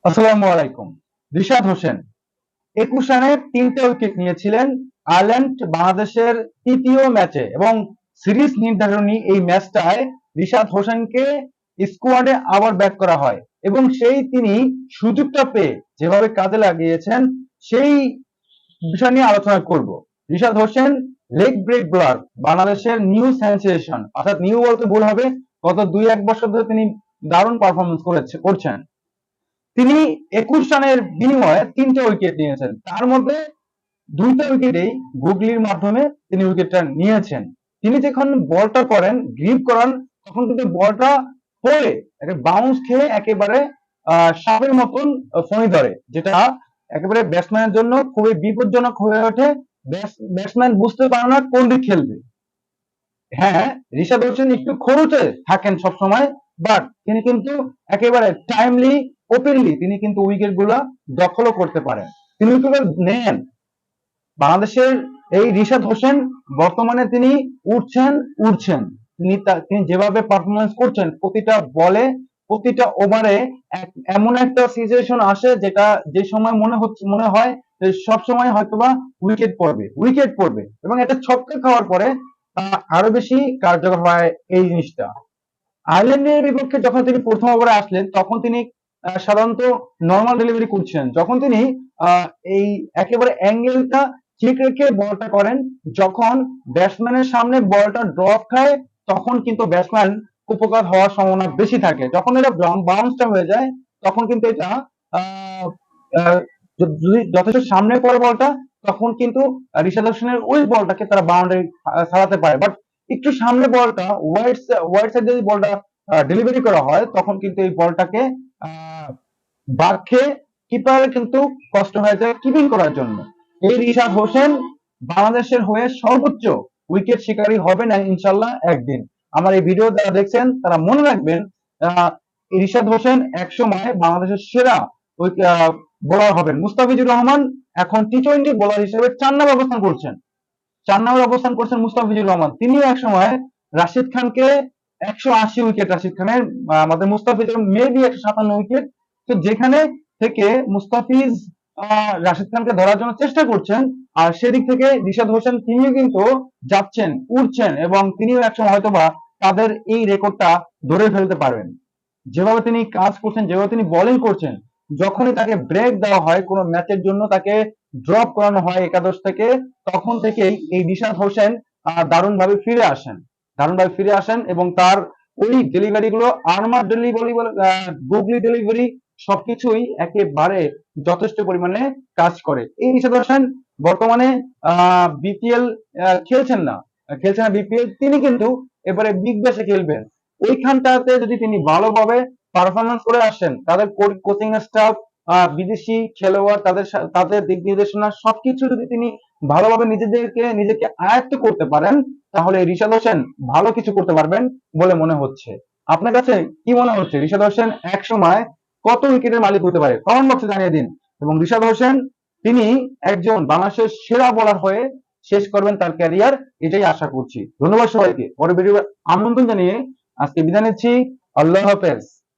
আসসালামু আলাইকুম। রিশাদ হোসেন ২১ রানে ৩টে উইকেট নিয়েছিলেন আয়ারল্যান্ড বাংলাদেশের তৃতীয় ম্যাচে এবং সিরিজ নির্ধারণী এই ম্যাচটায় রিশাদ হোসেনকে স্কোয়াডে আবার ব্যাক করা হয় এবং তিনি সুযোগটা পেয়ে যেভাবে কাজে লাগিয়েছেন সেই বিষয় নিয়ে আলোচনা করব। Rishad Hossain leg break bowler, বাংলাদেশের নিউ সেন্সেশন, অর্থাৎ নিউ বলতে ভুল হবে, গত ২-১ বছর ধরে তিনি দারুণ পারফরমেন্স করছেন। তিনি ২১ রানের বিনিময়ে ৩টে উইকেট নিয়েছেন, তার মধ্যে ২টা উইকেটেই গুগলির মাধ্যমে তিনি উইকেটটা নিয়েছেন। তিনি যখন বলটা করেন, গ্রিপ করান, তখন কিন্তু বলটা পড়ে একটা বাউন্স খেয়ে একেবারে সাপের মতন ফণি ধরে, যেটা একেবারে ব্যাটসম্যানের জন্য খুবই বিপজ্জনক হয়ে ওঠে। ব্যাটসম্যান বুঝতে পারে না কোন দিক খেলবে। হ্যাঁ, রিশাদ হোসেন একটু খরুচে থাকেন সবসময়, বাট তিনি কিন্তু একেবারে টাইমলি, ওপেনলি তিনি কিন্তু উইকেট গুলা দখলও করতে পারেন। তিনি উইকেট নেন। বাংলাদেশের এই রিশাদ হোসেন বর্তমানে তিনি উঠছেন। তিনি যেভাবে পারফরমেন্স করছেন, প্রতিটা বলে, প্রতিটা ওভারে এমন একটা সিচুয়েশন আসে যেটা যে সময় মনে হয় যে সব সময় হয়তোবা উইকেট পড়বে এবং একটা ছক্কা খাওয়ার পরে আরো বেশি কার্যকর হয় এই জিনিসটা। আয়ারল্যান্ডের বিপক্ষে যখন তিনি প্রথম ওভারে আসলেন, তখন তিনি সাধারণত নর্মাল ডেলিভারি করছিলেন। যখন তিনি আহ, এই একেবারে অ্যাঙ্গেলটা ঠিক রেখে বলটা করেন, যখন ব্যাটসম্যানের সামনে বলটা ড্রপ খায়, তখন কিন্তু ব্যাটসম্যান উপকার হওয়ার সম্ভাবনা বেশি থাকে। যখন এটা বাউন্সটা হয়ে যায়, তখন কিন্তু এটা আহ, আহ, যদি যথেষ্ট সামনে পড়ে বলটা, তখন কিন্তু রিশাদ হোসেনের ওই বলটাকে তারা বাউন্ডারি ছাড়াতে পারে। বাট একটু সামনে বলটা ওয়াইড সাইড যদি বলটা ডেলিভারি করা হয়, তখন কিন্তু এই বলটাকে বাদ খেয়ে কিপারের কিন্তু কষ্ট হয়ে যায় কিপিং করার জন্য। এই রিশাদ হোসেন বাংলাদেশের হয়ে সর্বোচ্চ উইকেট শিকারী হবে না ইনশাল্লাহ একদিন। আমার এই ভিডিও যারা দেখছেন তারা মনে রাখবেন, রিশাদ হোসেন একসময় বাংলাদেশের সেরা বোলার হবেন। মুস্তাফিজুর রহমান এখন টি-20 বোলার হিসেবে 4 নম্বর অবস্থান করছেন মুস্তাফিজুর রহমান। তিনিও একসময় রাশিদ খানকে ১৮০ উইকেট, রাশিদ খানের, আমাদের মুস্তাফিজুর মেবি ১৫৭ উইকেট। তো যেখানে থেকে মুস্তাফিজ রাশিদ খানকে ধরার জন্য চেষ্টা করছেন, আর সেদিক থেকে রিশাদ হোসেন তিনিও কিন্তু উঠছেন এবং তিনিও একসময় হয়তোবা তাদের এই রেকর্ডটা ধরে ফেলতে পারবেন। যেভাবে তিনি কাজ করছেন, যেভাবে তিনি বোলিং করছেন, যখনই তাকে ব্রেক দেওয়া হয় কোনো ম্যাচের জন্য, তাকে ড্রপ করানো হয় একাদশ থেকে, তখন থেকেই এই রিশাদ হোসেন দারুণভাবে ফিরে আসেন এবং তার ওই ডেলিভারি গুলো, আর্মার ডেলিভারি, গুগলি ডেলিভারি, সবকিছুই একেবারে যথেষ্ট পরিমাণে কাজ করে। এই রিশাদ হোসেন বর্তমানে বিপিএল খেলছেন না বিপিএল, তিনি কিন্তু এবারে বিগ ব্যাশে খেলবেন। ওইখানটাতে যদি তিনি ভালোভাবে পারফরমেন্স করে আসেন, তাদের কোচিং স্টাফ, বিদেশি খেলোয়াড়, তাদের দিক নির্দেশনা সবকিছু যদি তিনি ভালোভাবে নিজেকে আয়ত্ত করতে পারেন, তাহলে রিশাদ হোসেন ভালো কিছু করতে পারবেন বলে মনে হচ্ছে। আপনার কাছে কি মনে হচ্ছে রিশাদ হোসেন এক সময় কত উইকেটের মালিক হতে পারে? কমেন্ট বক্সে জানিয়ে দিন। এবং রিশাদ হোসেন তিনি একজন বাংলাদেশের সেরা বোলার হয়ে শেষ করবেন তার ক্যারিয়ার, এটাই আশা করছি। ধন্যবাদ সবাইকে। পরের ভিডিও আমন্ত্রণ জানিয়ে আজকে বিদায় নিচ্ছি। আল্লাহ হাফেজ।